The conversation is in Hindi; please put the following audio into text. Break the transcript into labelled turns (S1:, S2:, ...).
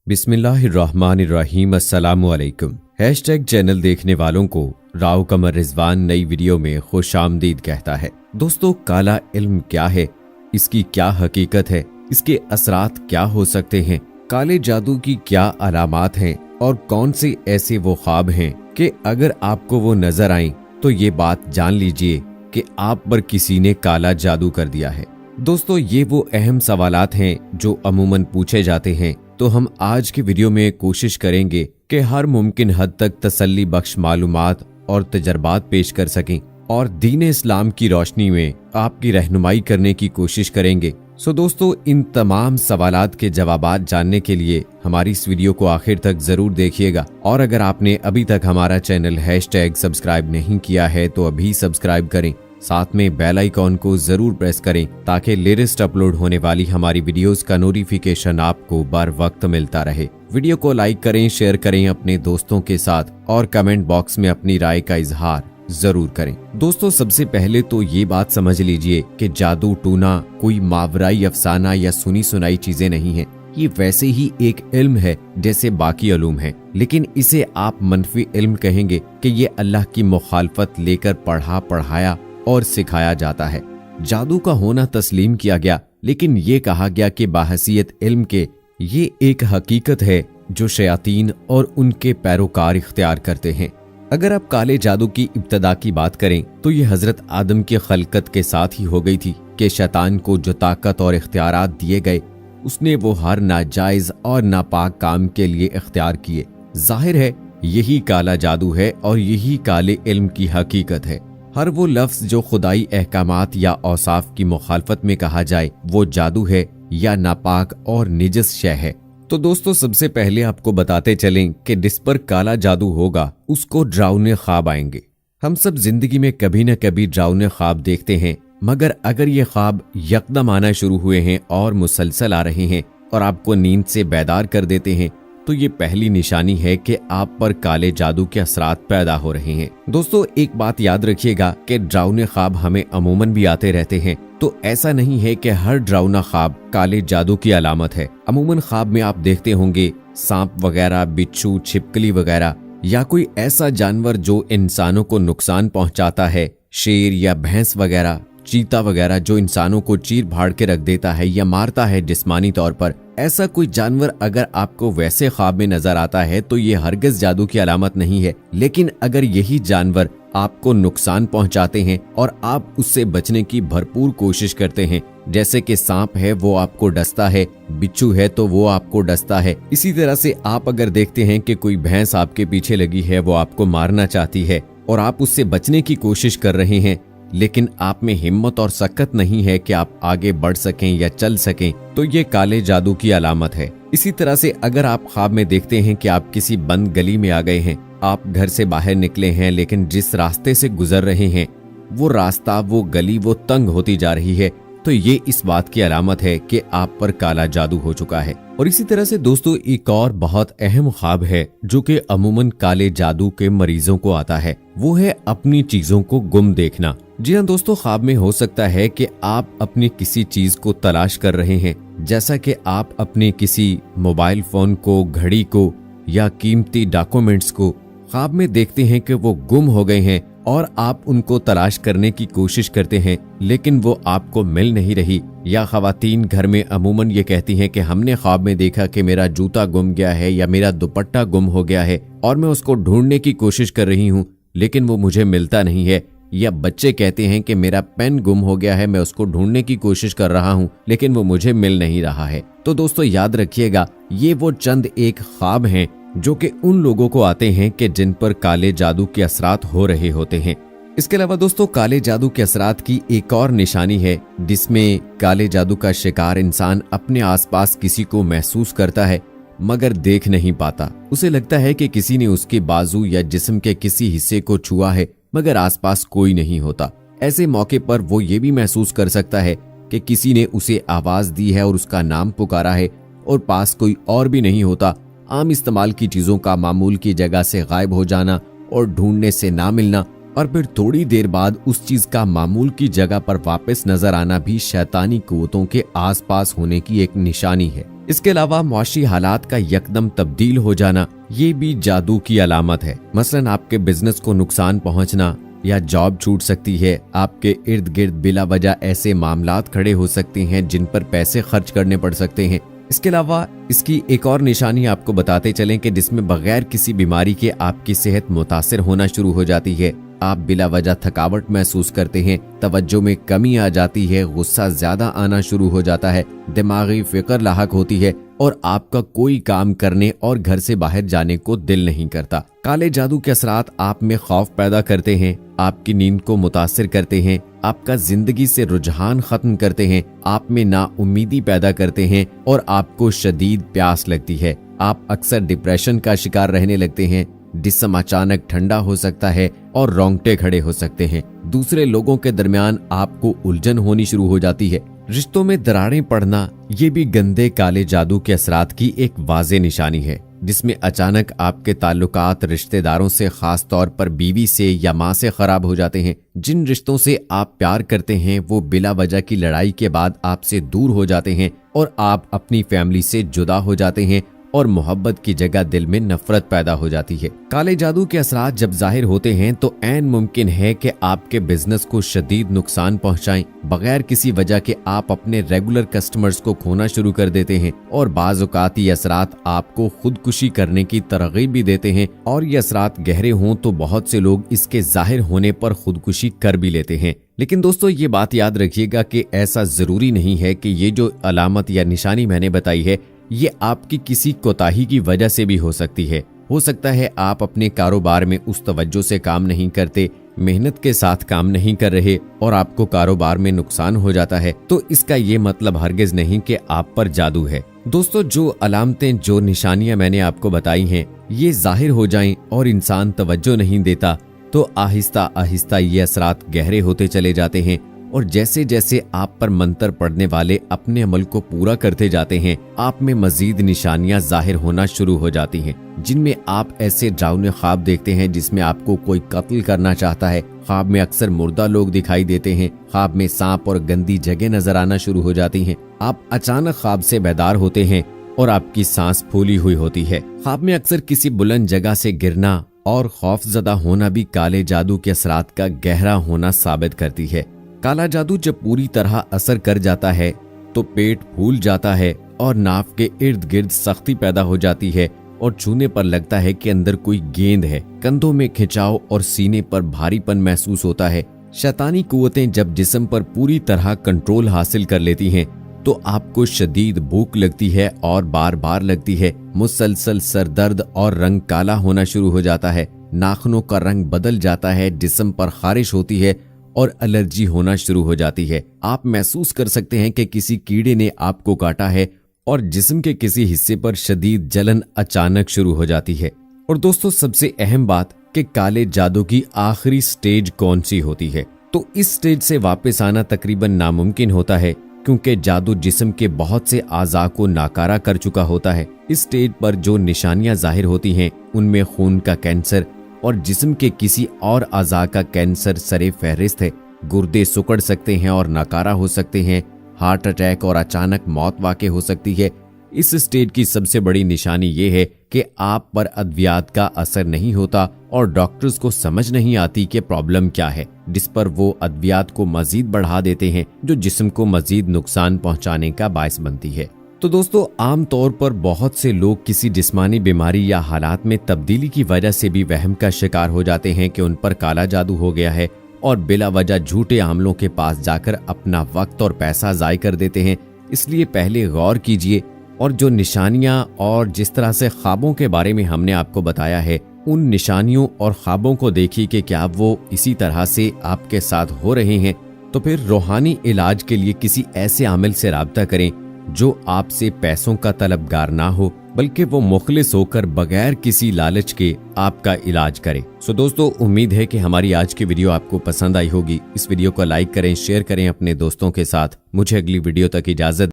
S1: बिस्मिल्लाहिर्रहमानिर्रहीम अस्सलामुअलैकुम। हैशटैग चैनल देखने वालों को राव कमर रिजवान नई वीडियो में खुशामदीद कहता है। दोस्तों, काला इल्म क्या है, इसकी क्या हकीकत है, इसके असरात क्या हो सकते हैं, काले जादू की क्या अलामात हैं और कौन से ऐसे वो ख्वाब हैं कि अगर आपको वो नजर आए तो ये बात जान लीजिए कि आप पर किसी ने काला जादू कर दिया है। दोस्तों, ये वो अहम सवालात हैं जो अमूमन पूछे जाते हैं, तो हम आज की वीडियो में कोशिश करेंगे कि हर मुमकिन हद तक तसल्ली बख्श मालूमात और तजर्बात पेश कर सकें और दीन इस्लाम की रोशनी में आपकी रहनुमाई करने की कोशिश करेंगे। दोस्तों, इन तमाम सवालात के जवाबात जानने के लिए हमारी इस वीडियो को आखिर तक जरूर देखिएगा और अगर आपने अभी तक हमारा चैनल हैशटैग सब्सक्राइब नहीं किया है तो अभी सब्सक्राइब करें, साथ में बेल आइकॉन को जरूर प्रेस करें ताकि लेटेस्ट अपलोड होने वाली हमारी वीडियोस का नोटिफिकेशन आपको बर वक्त मिलता रहे। वीडियो को लाइक करें, शेयर करें अपने दोस्तों के साथ और कमेंट बॉक्स में अपनी राय का इजहार जरूर करें। दोस्तों, सबसे पहले तो ये बात समझ लीजिए कि जादू टूना कोई मावराई अफसाना या सुनी सुनाई चीजें नहीं है। ये वैसे ही एक इल्म है जैसे बाकी उलूम है, लेकिन इसे आप मनफी इल्म कहेंगे कि ये अल्लाह की मुखालफत लेकर पढ़ाया और सिखाया जाता है। जादू का होना तस्लीम किया गया, लेकिन ये कहा गया कि बाहसियत इल्म के ये एक हकीकत है जो शयातीन और उनके पैरोकार इख्तियार करते हैं। अगर आप काले जादू की इब्तदा की बात करें तो ये हजरत आदम की खलकत के साथ ही हो गई थी कि शैतान को जो ताकत और इख्तियारात दिए गए उसने वो हर नाजायज और नापाक काम के लिए इख्तियार किए। जाहिर है यही काला जादू है और यही काले इल्म की हकीकत है। हर वो लफ्ज जो खुदाई अहकामात या औसाफ की मुखालफत में कहा जाए वो जादू है या नापाक और निजस शय है। तो दोस्तों, सबसे पहले आपको बताते चलें कि जिस पर काला जादू होगा उसको डरावने ख्वाब आएंगे। हम सब जिंदगी में कभी न कभी डरावने ख्वाब देखते हैं, मगर अगर ये ख्वाब यकदम आना शुरू हुए हैं और मुसलसल आ रहे हैं और आपको नींद से बेदार कर देते हैं तो ये पहली निशानी है कि आप पर काले जादू के असरात पैदा हो रहे हैं। दोस्तों, एक बात याद रखिएगा कि डरावने ख्वाब हमें अमूमन भी आते रहते हैं, तो ऐसा नहीं है कि हर डरावना ख्वाब काले जादू की अलामत है। अमूमन ख्वाब में आप देखते होंगे सांप वगैरह, बिच्छू, छिपकली वगैरह या कोई ऐसा जानवर जो इंसानों को नुकसान पहुंचाता है, शेर या भैंस वगैरह, चीता वगैरह जो इंसानों को चीर भाड़ के रख देता है या मारता है जिस्मानी तौर पर। ऐसा कोई जानवर अगर आपको वैसे ख्वाब में नजर आता है तो ये हरगिज जादू की अलामत नहीं है। लेकिन अगर यही जानवर आपको नुकसान पहुंचाते हैं और आप उससे बचने की भरपूर कोशिश करते हैं, जैसे कि सांप है वो आपको डसता है, बिच्छू है तो वो आपको डसता है, इसी तरह से आप अगर देखते हैं कि कोई भैंस आपके पीछे लगी है, वो आपको मारना चाहती है और आप उससे बचने की कोशिश कर रहे हैं, लेकिन आप में हिम्मत और सकत नहीं है कि आप आगे बढ़ सकें या चल सकें, तो ये काले जादू की अलामत है। इसी तरह से अगर आप ख्वाब में देखते हैं कि आप किसी बंद गली में आ गए हैं, आप घर से बाहर निकले हैं लेकिन जिस रास्ते से गुजर रहे हैं वो रास्ता, वो गली, वो तंग होती जा रही है, तो ये इस बात की अलामत है कि आप पर काला जादू हो चुका है। और इसी तरह से दोस्तों, एक और बहुत अहम ख्वाब है जो कि अमूमन काले जादू के मरीजों को आता है, वो है अपनी चीजों को गुम देखना। जी हाँ दोस्तों, ख्वाब में हो सकता है कि आप अपनी किसी चीज को तलाश कर रहे हैं, जैसा कि आप अपने किसी मोबाइल फोन को, घड़ी को या कीमती डॉक्यूमेंट्स को ख्वाब में देखते हैं कि वो गुम हो गए हैं और आप उनको तलाश करने की कोशिश करते हैं लेकिन वो आपको मिल नहीं रही। या खवातीन घर में अमूमन ये कहती हैं कि हमने ख्वाब में देखा कि मेरा जूता गुम गया है या मेरा दुपट्टा गुम हो गया है और मैं उसको ढूंढने की कोशिश कर रही हूँ लेकिन वो मुझे मिलता नहीं है। या बच्चे कहते हैं कि मेरा पेन गुम हो गया है, मैं उसको ढूंढने की कोशिश कर रहा हूँ लेकिन वो मुझे मिल नहीं रहा है। तो दोस्तों, याद रखिएगा, ये वो चंद एक ख्वाब हैं जो कि उन लोगों को आते हैं कि जिन पर काले जादू के असरात हो रहे होते हैं। इसके अलावा दोस्तों, काले जादू के असरात की एक और निशानी है जिसमें काले जादू का शिकार इंसान अपने आसपास किसी को महसूस करता है मगर देख नहीं पाता। उसे लगता है कि किसी ने उसके बाजू या जिस्म के किसी हिस्से को छुआ है मगर आसपास कोई नहीं होता। ऐसे मौके पर वो ये भी महसूस कर सकता है कि किसी ने उसे आवाज दी है और उसका नाम पुकारा है और पास कोई और भी नहीं होता। आम इस्तेमाल की चीजों का मामूल की जगह से गायब हो जाना और ढूंढने से ना मिलना और फिर थोड़ी देर बाद उस चीज का मामूल की जगह पर वापस नजर आना भी शैतानी कुव्वतों के आसपास होने की एक निशानी है। इसके अलावा मुआशी हालात का यकदम तब्दील हो जाना ये भी जादू की अलामत है। मसलन आपके बिजनेस को नुकसान पहुंचना या जॉब छूट सकती है। आपके इर्द गिर्द बिला वजह ऐसे मामलात खड़े हो सकते हैं जिन पर पैसे खर्च करने पड़ सकते हैं। इसके अलावा इसकी एक और निशानी आपको बताते चलें कि जिसमें बगैर किसी बीमारी के आपकी सेहत मुतासिर होना शुरू हो जाती है। आप बिला वजह थकावट महसूस करते हैं, तवज्जो में कमी आ जाती है, गुस्सा ज्यादा आना शुरू हो जाता है, दिमागी फिक्र लाहक होती है और आपका कोई काम करने और घर से बाहर जाने को दिल नहीं करता। काले जादू के असरात आप में खौफ पैदा करते हैं, आपकी नींद को मुतासिर करते हैं, आपका जिंदगी से रुझान खत्म करते हैं, आप में नाउम्मीदी पैदा करते हैं और आपको शदीद प्यास लगती है। आप अक्सर डिप्रेशन का शिकार रहने लगते हैं, जिस्म अचानक ठंडा हो सकता है और रोंगटे खड़े हो सकते हैं। दूसरे लोगों के दरमियान आपको उलझन होनी शुरू हो जाती है। रिश्तों में दरारें पड़ना ये भी गंदे काले जादू के असरात की एक वाज़ेह निशानी है, जिसमें अचानक आपके ताल्लुकात रिश्तेदारों से, खास तौर पर बीवी से या माँ से खराब हो जाते हैं। जिन रिश्तों से आप प्यार करते हैं वो बिला वजह की लड़ाई के बाद आपसे दूर हो जाते हैं और आप अपनी फैमिली से जुदा हो जाते हैं और मोहब्बत की जगह दिल में नफरत पैदा हो जाती है। काले जादू के असरात जब जाहिर होते हैं तो ऐन मुमकिन है कि आपके बिजनेस को शदीद नुकसान पहुंचाएं। बगैर किसी वजह के आप अपने रेगुलर कस्टमर्स को खोना शुरू कर देते हैं और बाज़ औक़ात ये असरात आपको खुदकुशी करने की तरगीब भी देते हैं और ये असरात गहरे हों तो बहुत से लोग इसके जाहिर होने पर खुदकुशी कर भी लेते हैं। लेकिन दोस्तों ये बात याद रखिएगा कि ऐसा जरूरी नहीं है कि ये जो अलामत या निशानी मैंने बताई है ये आपकी किसी कोताही की वजह से भी हो सकती है। हो सकता है आप अपने कारोबार में उस तवज्जो से काम नहीं करते, मेहनत के साथ काम नहीं कर रहे और आपको कारोबार में नुकसान हो जाता है, तो इसका ये मतलब हरगिज नहीं कि आप पर जादू है। दोस्तों जो अलामतें, जो निशानियां मैंने आपको बताई हैं ये जाहिर हो जाएं और इंसान तवज्जो नहीं देता तो आहिस्ता आहिस्ता ये असरात गहरे होते चले जाते हैं और जैसे जैसे आप पर मंतर पड़ने वाले अपने अमल को पूरा करते जाते हैं आप में मजीद निशानियां जाहिर होना शुरू हो जाती हैं, जिनमें आप ऐसे डरावने ख्वाब देखते हैं जिसमें आपको कोई कत्ल करना चाहता है। ख्वाब में अक्सर मुर्दा लोग दिखाई देते हैं। ख्वाब में सांप और गंदी जगह नजर आना शुरू हो जाती हैं। आप अचानक ख्वाब से बेदार होते हैं और आपकी सांस फूली हुई होती है। ख्वाब में अक्सर किसी बुलंद जगह से गिरना और खौफजदा होना भी काले जादू के असरात का गहरा होना साबित करती है। काला जादू जब पूरी तरह असर कर जाता है तो पेट फूल जाता है और नाक के इर्द गिर्द सख्ती पैदा हो जाती है और छूने पर लगता है कि अंदर कोई गेंद है। कंधों में खिंचाव और सीने पर भारीपन महसूस होता है। शैतानी कुव्वतें जब जिस्म पर पूरी तरह कंट्रोल हासिल कर लेती हैं तो आपको शदीद भूख लगती है और बार बार लगती है। मुसलसल सरदर्द और रंग काला होना शुरू हो जाता है। नाखूनों का रंग बदल जाता है, जिस्म पर खारिश होती है और एलर्जी होना शुरू हो जाती है। आप महसूस कर सकते हैं कि किसी कीड़े ने आपको काटा है और जिस्म के किसी हिस्से पर शदीद जलन अचानक शुरू हो जाती है। और दोस्तों सबसे अहम बात कि काले जादू की आखिरी स्टेज कौन सी होती है, तो इस स्टेज से वापस आना तकरीबन नामुमकिन होता है क्योंकि जादू जिस्म के बहुत से आज़ा को नाकारा कर चुका होता है। इस स्टेज पर जो निशानियां जाहिर होती हैं उनमें खून का कैंसर और जिस्म के किसी और आज़ा का कैंसर सरे फहरिस्त है। गुर्दे सिकुड़ सकते हैं और नाकारा हो सकते हैं। हार्ट अटैक और अचानक मौत वाक़ई हो सकती है। इस स्टेज की सबसे बड़ी निशानी ये है कि आप पर अद्वियात का असर नहीं होता और डॉक्टर्स को समझ नहीं आती कि प्रॉब्लम क्या है, जिस पर वो अद्वियात को मजीद बढ़ा देते हैं जो जिस्म को मजीद नुकसान पहुंचाने का बायस बनती है। तो दोस्तों आम तौर पर बहुत से लोग किसी जिस्मानी बीमारी या हालात में तब्दीली की वजह से भी वहम का शिकार हो जाते हैं कि उन पर काला जादू हो गया है और बिला वजह झूठे आमलों के पास जाकर अपना वक्त और पैसा ज़ाय कर देते हैं। इसलिए पहले गौर कीजिए और जो निशानियां और जिस तरह से ख्वाबों के बारे में हमने आपको बताया है उन निशानियों और ख्वाबों को देखिए कि क्या वो इसी तरह से आपके साथ हो रहे हैं। तो फिर रूहानी इलाज के लिए किसी ऐसे आमिल से राब्ता करें जो आपसे पैसों का तलबगार ना हो, बल्कि वो मुखलिस होकर बगैर किसी लालच के आपका इलाज करे। सो दोस्तों उम्मीद है कि हमारी आज की वीडियो आपको पसंद आई होगी। इस वीडियो को लाइक करें, शेयर करें अपने दोस्तों के साथ। मुझे अगली वीडियो तक इजाजत।